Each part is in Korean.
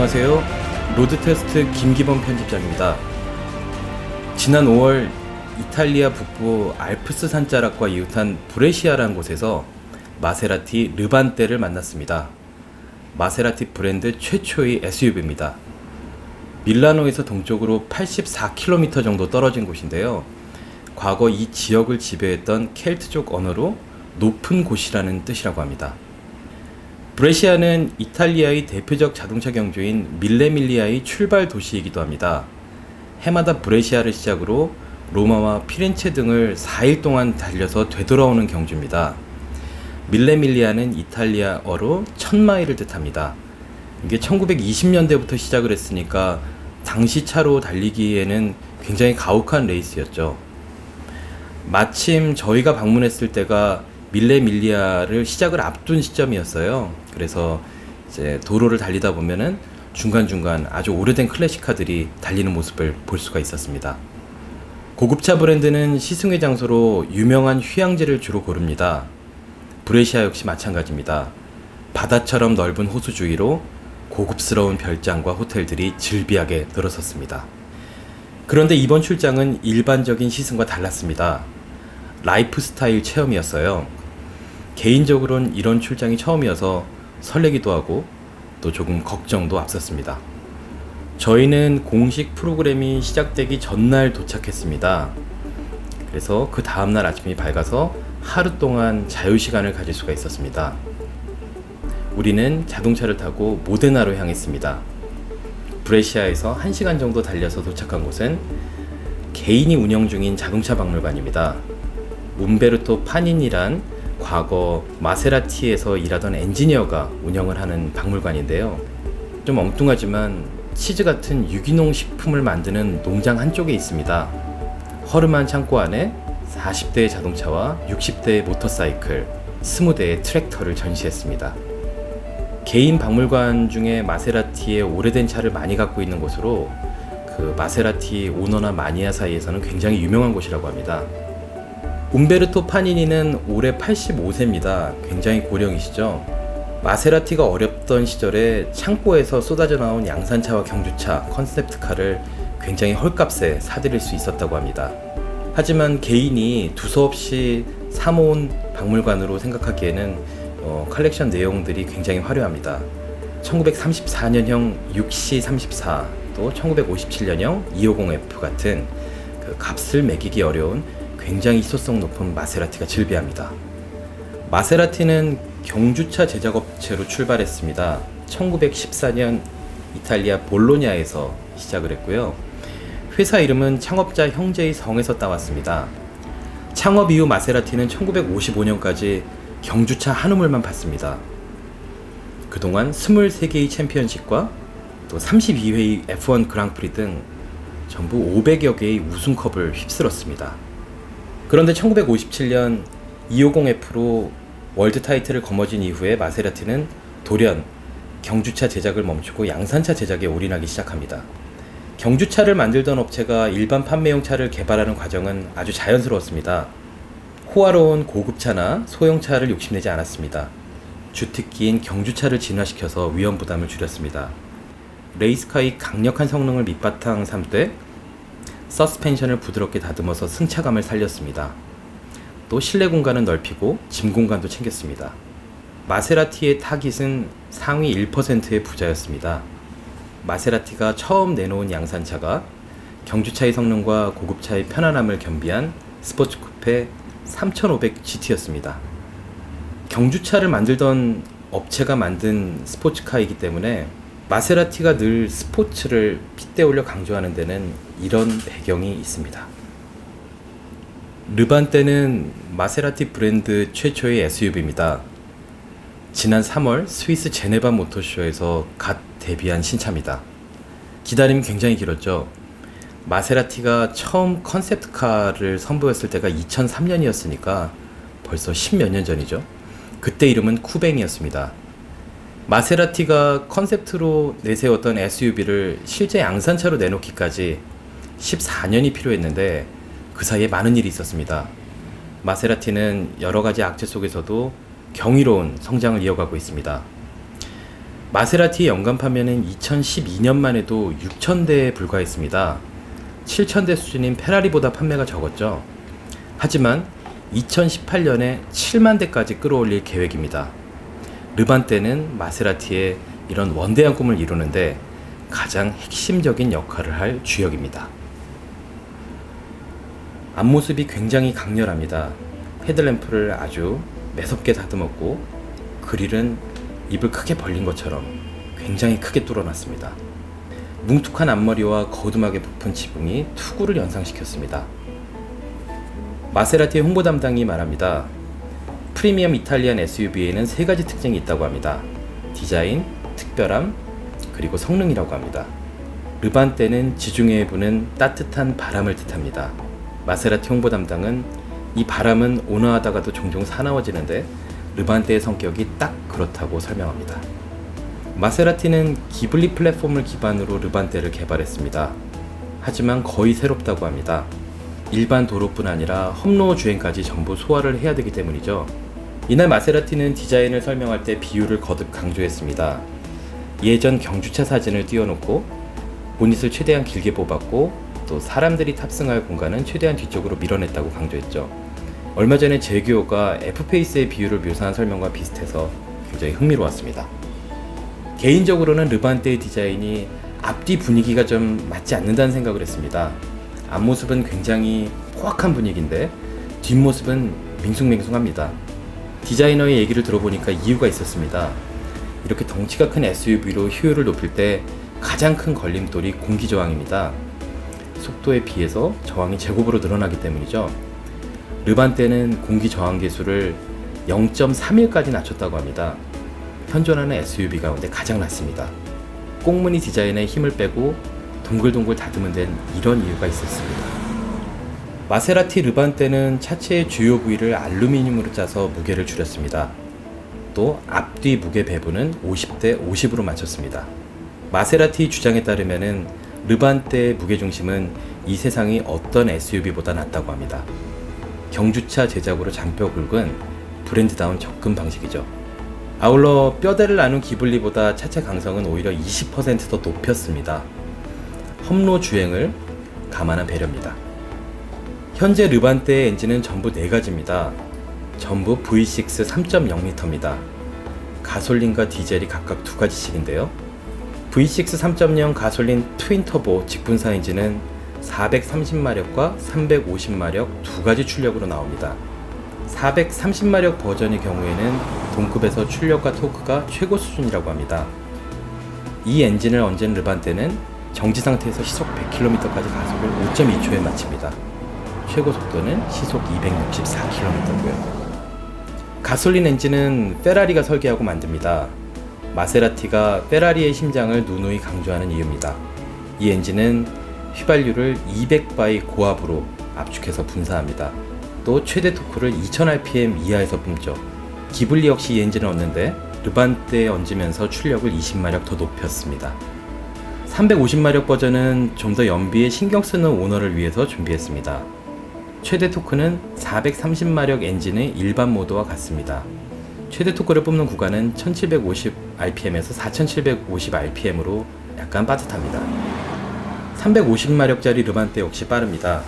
안녕하세요. 로드테스트 김기범 편집장입니다. 지난 5월 이탈리아 북부 알프스 산자락과 이웃한 브레시아라는 곳에서 마세라티 르반떼를 만났습니다. 마세라티 브랜드 최초의 SUV입니다. 밀라노에서 동쪽으로 84km 정도 떨어진 곳인데요. 과거 이 지역을 지배했던 켈트족 언어로 높은 곳이라는 뜻이라고 합니다. 브레시아는 이탈리아의 대표적 자동차 경주인 밀레밀리아의 출발 도시이기도 합니다. 해마다 브레시아를 시작으로 로마와 피렌체 등을 4일 동안 달려서 되돌아오는 경주입니다. 밀레밀리아는 이탈리아어로 1000마일을 뜻합니다. 이게 1920년대부터 시작을 했으니까 당시 차로 달리기에는 굉장히 가혹한 레이스였죠. 마침 저희가 방문했을 때가 밀레밀리아를 시작을 앞둔 시점이었어요. 그래서 이제 도로를 달리다 보면은 중간중간 아주 오래된 클래식카들이 달리는 모습을 볼 수가 있었습니다. 고급차 브랜드는 시승회 장소로 유명한 휴양지를 주로 고릅니다. 브레시아 역시 마찬가지입니다. 바다처럼 넓은 호수 주위로 고급스러운 별장과 호텔들이 즐비하게 늘어섰습니다. 그런데 이번 출장은 일반적인 시승과 달랐습니다. 라이프 스타일 체험이었어요. 개인적으로는 이런 출장이 처음이어서 설레기도 하고 또 조금 걱정도 앞섰습니다. 저희는 공식 프로그램이 시작되기 전날 도착했습니다. 그래서 그 다음날 아침이 밝아서 하루 동안 자유시간을 가질 수가 있었습니다. 우리는 자동차를 타고 모데나로 향했습니다. 브레시아에서 1시간 정도 달려서 도착한 곳은 개인이 운영 중인 자동차 박물관입니다. 움베르토 파니니란 과거 마세라티에서 일하던 엔지니어가 운영을 하는 박물관인데요. 좀 엉뚱하지만 치즈 같은 유기농 식품을 만드는 농장 한쪽에 있습니다. 허름한 창고 안에 40대의 자동차와 60대의 모터사이클, 20대의 트랙터를 전시했습니다. 개인 박물관 중에 마세라티의 오래된 차를 많이 갖고 있는 곳으로 그 마세라티 오너나 마니아 사이에서는 굉장히 유명한 곳이라고 합니다. 움베르토 파니니는 올해 85세입니다. 굉장히 고령이시죠. 마세라티가 어렵던 시절에 창고에서 쏟아져 나온 양산차와 경주차, 컨셉트카를 굉장히 헐값에 사들일 수 있었다고 합니다. 하지만 개인이 두서없이 사모은 박물관으로 생각하기에는 컬렉션 내용들이 굉장히 화려합니다. 1934년형 6C34, 또 1957년형 250F 같은 그 값을 매기기 어려운 굉장히 희소성 높은 마세라티가 즐비합니다. 마세라티는 경주차 제작업체로 출발했습니다. 1914년 이탈리아 볼로냐에서 시작을 했고요. 회사 이름은 창업자 형제의 성에서 따왔습니다. 창업 이후 마세라티는 1955년까지 경주차 한 우물만 팠습니다. 그동안 23개의 챔피언십과 또 32회의 F1 그랑프리 등 전부 500여 개의 우승컵을 휩쓸었습니다. 그런데 1957년 250F로 월드 타이틀을 거머쥔 이후에 마세라티는 돌연 경주차 제작을 멈추고 양산차 제작에 올인하기 시작합니다. 경주차를 만들던 업체가 일반 판매용 차를 개발하는 과정은 아주 자연스러웠습니다. 호화로운 고급차나 소형차를 욕심내지 않았습니다. 주특기인 경주차를 진화시켜서 위험 부담을 줄였습니다. 레이스카의 강력한 성능을 밑바탕 삼되 서스펜션을 부드럽게 다듬어서 승차감을 살렸습니다. 또 실내 공간은 넓히고 짐 공간도 챙겼습니다. 마세라티의 타깃은 상위 1%의 부자였습니다. 마세라티가 처음 내놓은 양산차가 경주차의 성능과 고급차의 편안함을 겸비한 스포츠 쿠페 3500 GT였습니다. 경주차를 만들던 업체가 만든 스포츠카이기 때문에 마세라티가 늘 스포츠를 핏대 올려 강조하는 데는 이런 배경이 있습니다. 르반떼는 마세라티 브랜드 최초의 SUV입니다. 지난 3월 스위스 제네바 모터쇼에서 갓 데뷔한 신차입니다. 기다림이 굉장히 길었죠. 마세라티가 처음 컨셉트카를 선보였을 때가 2003년이었으니까 벌써 10몇 년 전이죠. 그때 이름은 쿠뱅이었습니다. 마세라티가 컨셉트로 내세웠던 SUV를 실제 양산차로 내놓기까지 14년이 필요했는데 그 사이에 많은 일이 있었습니다. 마세라티는 여러가지 악재 속에서도 경이로운 성장을 이어가고 있습니다. 마세라티의 연간 판매는 2012년만 해도 6,000대에 불과했습니다. 7,000대 수준인 페라리보다 판매가 적었죠. 하지만 2018년에 7만 대까지 끌어올릴 계획입니다. 르반떼는 마세라티의 이런 원대한 꿈을 이루는데 가장 핵심적인 역할을 할 주역입니다. 앞모습이 굉장히 강렬합니다. 헤드램프를 아주 매섭게 다듬었고 그릴은 입을 크게 벌린 것처럼 굉장히 크게 뚫어놨습니다. 뭉툭한 앞머리와 거두막에 부푼 지붕이 투구를 연상시켰습니다. 마세라티의 홍보 담당이 말합니다. 프리미엄 이탈리안 SUV에는 세 가지 특징이 있다고 합니다. 디자인, 특별함, 그리고 성능이라고 합니다. 르반떼는 지중해에 부는 따뜻한 바람을 뜻합니다. 마세라티 홍보 담당은 이 바람은 온화하다가도 종종 사나워지는데 르반떼의 성격이 딱 그렇다고 설명합니다. 마세라티는 기블리 플랫폼을 기반으로 르반떼를 개발했습니다. 하지만 거의 새롭다고 합니다. 일반 도로뿐 아니라 험로어 주행까지 전부 소화를 해야 되기 때문이죠. 이날 마세라티는 디자인을 설명할 때 비율을 거듭 강조했습니다. 예전 경주차 사진을 띄워놓고 보닛을 최대한 길게 뽑았고 또 사람들이 탑승할 공간은 최대한 뒤쪽으로 밀어냈다고 강조했죠. 얼마 전에 제규어가 F페이스의 비율을 묘사한 설명과 비슷해서 굉장히 흥미로웠습니다. 개인적으로는 르반떼의 디자인이 앞뒤 분위기가 좀 맞지 않는다는 생각을 했습니다. 앞모습은 굉장히 포악한 분위기인데 뒷모습은 밍숭맹숭합니다. 디자이너의 얘기를 들어보니까 이유가 있었습니다. 이렇게 덩치가 큰 SUV로 효율을 높일 때 가장 큰 걸림돌이 공기저항입니다. 속도에 비해서 저항이 제곱으로 늘어나기 때문이죠. 르반떼는 공기저항 계수를 0.31까지 낮췄다고 합니다. 현존하는 SUV 가운데 가장 낮습니다. 꽁무니 디자인에 힘을 빼고 동글동글 다듬은 데는 이런 이유가 있었습니다. 마세라티 르반떼는 차체의 주요 부위를 알루미늄으로 짜서 무게를 줄였습니다. 또 앞뒤 무게 배분은 50대 50으로 맞췄습니다. 마세라티 주장에 따르면 르반떼의 무게중심은 이 세상의 어떤 SUV보다 낮다고 합니다. 경주차 제작으로 잔뼈 굵은 브랜드다운 접근 방식이죠. 아울러 뼈대를 나눈 기블리보다 차체 강성은 오히려 20% 더 높였습니다. 험로 주행을 감안한 배려입니다. 현재 르반떼의 엔진은 전부 4가지입니다. 전부 V6 3.0L입니다. 가솔린과 디젤이 각각 2가지씩인데요. V6 3.0 가솔린 트윈터보 직분사 엔진은 430마력과 350마력 2가지 출력으로 나옵니다. 430마력 버전의 경우에는 동급에서 출력과 토크가 최고 수준이라고 합니다. 이 엔진을 얹은 르반떼는 정지 상태에서 시속 100km까지 가속을 5.2초에 마칩니다. 최고 속도는 시속 264km고요. 가솔린 엔진은 페라리가 설계하고 만듭니다. 마세라티가 페라리의 심장을 누누이 강조하는 이유입니다. 이 엔진은 휘발유를 200바의 고압으로 압축해서 분사합니다. 또 최대 토크를 2000rpm 이하에서 뿜죠. 기블리 역시 이 엔진을 얻는데 르반떼에 얹으면서 출력을 20마력 더 높였습니다. 350마력 버전은 좀 더 연비에 신경 쓰는 오너를 위해서 준비했습니다. 최대 토크는 430마력 엔진의 일반 모드와 같습니다. 최대 토크를 뿜는 구간은 1750rpm에서 4750rpm으로 약간 빠듯합니다. 350마력짜리 르반떼 역시 빠릅니다.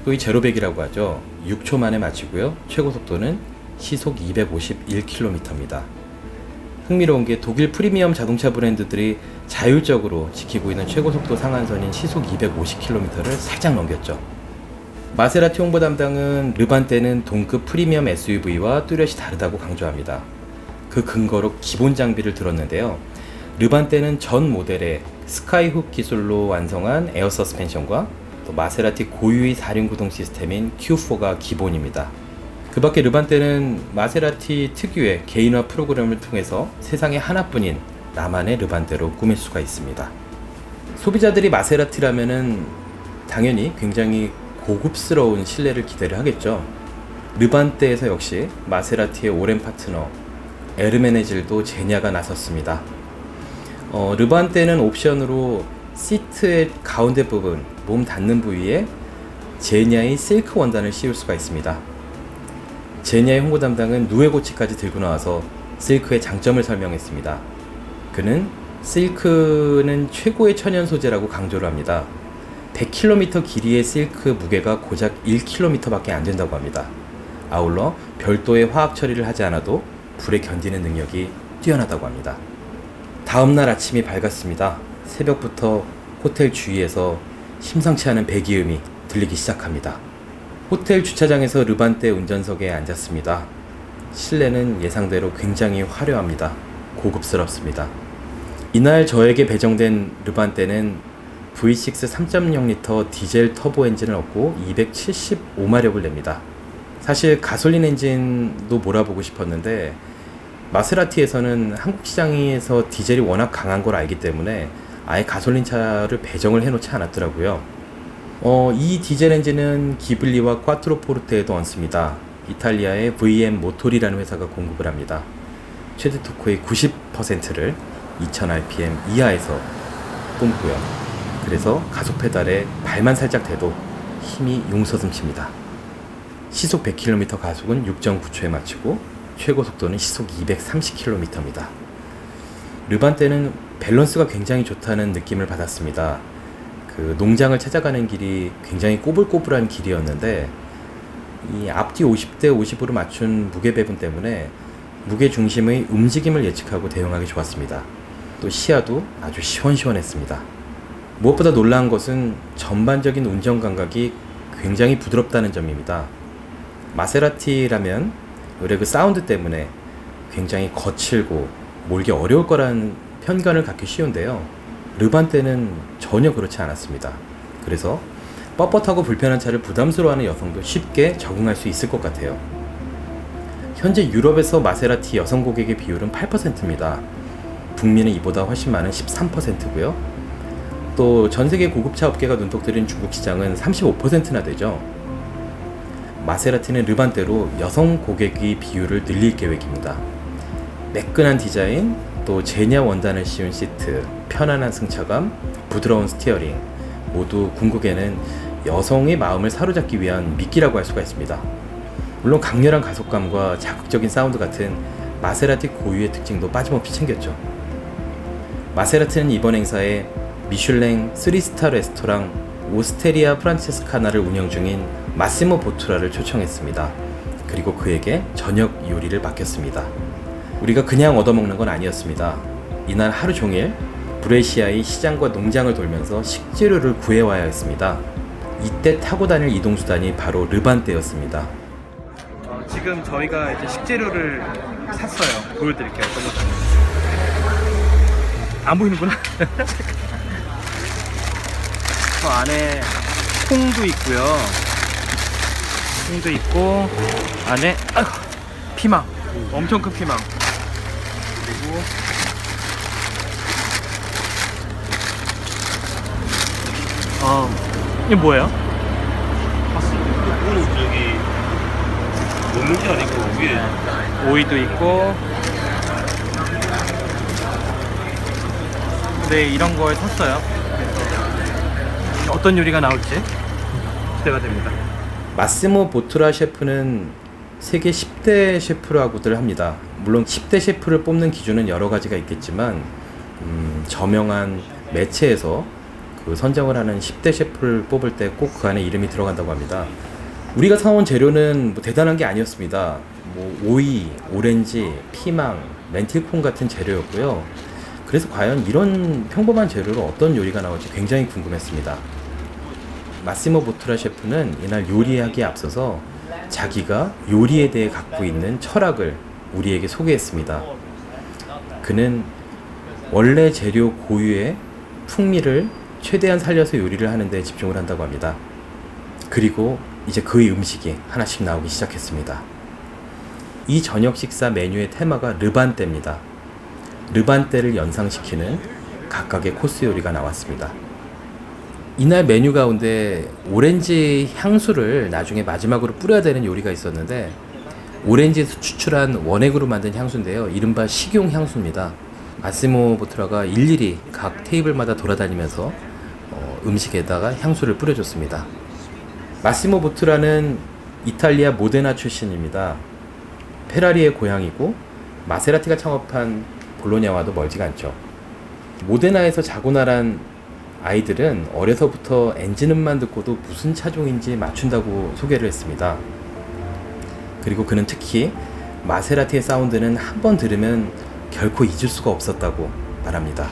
소위 제로백이라고 하죠. 6초 만에 마치고요. 최고 속도는 시속 251km입니다. 흥미로운 게 독일 프리미엄 자동차 브랜드들이 자율적으로 지키고 있는 최고속도 상한선인 시속 250km를 살짝 넘겼죠. 마세라티 홍보 담당은 르반떼는 동급 프리미엄 SUV와 뚜렷이 다르다고 강조합니다. 그 근거로 기본 장비를 들었는데요. 르반떼는 전 모델에 스카이훅 기술로 완성한 에어 서스펜션과 또 마세라티 고유의 4륜구동 시스템인 Q4가 기본입니다. 그 밖에 르반떼는 마세라티 특유의 개인화 프로그램을 통해서 세상에 하나뿐인 나만의 르반떼로 꾸밀 수가 있습니다. 소비자들이 마세라티라면은 당연히 굉장히 고급스러운 실내를 기대를 하겠죠. 르반떼에서 역시 마세라티의 오랜 파트너 에르메네질도 제냐가 나섰습니다. 르반떼는 옵션으로 시트의 가운데 부분, 몸 닿는 부위에 제냐의 실크 원단을 씌울 수가 있습니다. 제냐의 홍보 담당은 누에고치까지 들고 나와서 실크의 장점을 설명했습니다. 그는 실크는 최고의 천연 소재라고 강조를 합니다. 100km 길이의 실크 무게가 고작 1km 밖에 안 된다고 합니다. 아울러 별도의 화학 처리를 하지 않아도 불에 견디는 능력이 뛰어나다고 합니다. 다음날 아침이 밝았습니다. 새벽부터 호텔 주위에서 심상치 않은 배기음이 들리기 시작합니다. 호텔 주차장에서 르반떼 운전석에 앉았습니다. 실내는 예상대로 굉장히 화려합니다. 고급스럽습니다. 이날 저에게 배정된 르반떼는 V6 3.0L 디젤 터보 엔진을 얻고 275마력을 냅니다. 사실 가솔린 엔진도 몰아보고 싶었는데 마세라티에서는 한국 시장에서 디젤이 워낙 강한 걸 알기 때문에 아예 가솔린 차를 배정을 해놓지 않았더라고요. 이 디젤 엔진은 기블리와 꽈트로포르테에도 얹습니다. 이탈리아의 VM 모토리라는 회사가 공급을 합니다. 최대 토크의 90%를 2000rpm 이하에서 뿜고요. 그래서 가속 페달에 발만 살짝 대도 힘이 용서슴칩니다. 시속 100km 가속은 6.9초에 마치고 최고 속도는 시속 230km입니다. 르반떼는 밸런스가 굉장히 좋다는 느낌을 받았습니다. 그 농장을 찾아가는 길이 굉장히 꼬불꼬불한 길이었는데 이 앞뒤 50대 50으로 맞춘 무게 배분 때문에 무게 중심의 움직임을 예측하고 대응하기 좋았습니다. 또 시야도 아주 시원시원했습니다. 무엇보다 놀라운 것은 전반적인 운전 감각이 굉장히 부드럽다는 점입니다. 마세라티라면 의뢰 그 사운드 때문에 굉장히 거칠고 몰기 어려울 거란 편견을 갖기 쉬운데요. 르반떼는 전혀 그렇지 않았습니다. 그래서 뻣뻣하고 불편한 차를 부담스러워하는 여성도 쉽게 적응할 수 있을 것 같아요. 현재 유럽에서 마세라티 여성 고객의 비율은 8%입니다. 북미는 이보다 훨씬 많은 13%고요. 또 전세계 고급차 업계가 눈독 들인 중국 시장은 35%나 되죠. 마세라티는 르반떼로 여성 고객의 비율을 늘릴 계획입니다. 매끈한 디자인, 또 제냐 원단을 씌운 시트, 편안한 승차감, 부드러운 스티어링 모두 궁극에는 여성의 마음을 사로잡기 위한 미끼라고 할 수가 있습니다. 물론 강렬한 가속감과 자극적인 사운드 같은 마세라티 고유의 특징도 빠짐없이 챙겼죠. 마세라티는 이번 행사에 미슐랭 3스타 레스토랑 오스테리아 프란체스카나를 운영 중인 마시모 보투라를 초청했습니다. 그리고 그에게 저녁 요리를 맡겼습니다. 우리가 그냥 얻어먹는 건 아니었습니다. 이날 하루 종일 브레시아의 시장과 농장을 돌면서 식재료를 구해와야 했습니다. 이때 타고 다닐 이동수단이 바로 르반떼였습니다. 지금 저희가 이제 식재료를 샀어요. 보여드릴게요. 안 보이는구나. 저 안에 콩도 있고요. 콩도 있고 안에 피망, 엄청 큰 피망. 그리고 이게 뭐예요? 이거는 저기 먹는 게 아니고 위에 오이도 있고. 네, 이런 걸 샀어요. 그래서 어떤 요리가 나올지 기대가 됩니다. 마시모 보투라 셰프는 세계 10대 셰프라고들 합니다. 물론 10대 셰프를 뽑는 기준은 여러 가지가 있겠지만 저명한 매체에서 그 선정을 하는 10대 셰프를 뽑을 때 꼭 그 안에 이름이 들어간다고 합니다. 우리가 사온 재료는 뭐 대단한 게 아니었습니다. 뭐 오이, 오렌지, 피망, 렌틸콩 같은 재료였고요. 그래서 과연 이런 평범한 재료로 어떤 요리가 나올지 굉장히 궁금했습니다. 마시모 보투라 셰프는 이날 요리하기에 앞서서 자기가 요리에 대해 갖고 있는 철학을 우리에게 소개했습니다. 그는 원래 재료 고유의 풍미를 최대한 살려서 요리를 하는 데 집중을 한다고 합니다. 그리고 이제 그의 음식이 하나씩 나오기 시작했습니다. 이 저녁 식사 메뉴의 테마가 르반떼입니다. 르반떼를 연상시키는 각각의 코스 요리가 나왔습니다. 이날 메뉴 가운데 오렌지 향수를 나중에 마지막으로 뿌려야 되는 요리가 있었는데 오렌지에서 추출한 원액으로 만든 향수인데요. 이른바 식용 향수입니다. 마시모 보투라가 일일이 각 테이블마다 돌아다니면서 음식에다가 향수를 뿌려줬습니다. 마시모 보투라는 이탈리아 모데나 출신입니다. 페라리의 고향이고 마세라티가 창업한 볼로냐와도 멀지가 않죠. 모데나에서 자고 나란 아이들은 어려서부터 엔진음만 듣고도 무슨 차종인지 맞춘다고 소개를 했습니다. 그리고 그는 특히 마세라티의 사운드는 한 번 들으면 결코 잊을 수가 없었다고 말합니다.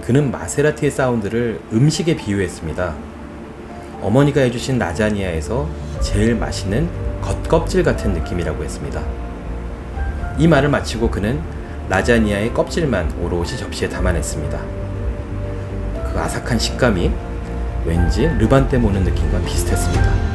그는 마세라티의 사운드를 음식에 비유했습니다. 어머니가 해주신 라자니아에서 제일 맛있는 겉껍질 같은 느낌이라고 했습니다. 이 말을 마치고 그는 라자니아의 껍질만 오롯이 접시에 담아냈습니다. 그 아삭한 식감이 왠지 르반떼 모는 느낌과 비슷했습니다.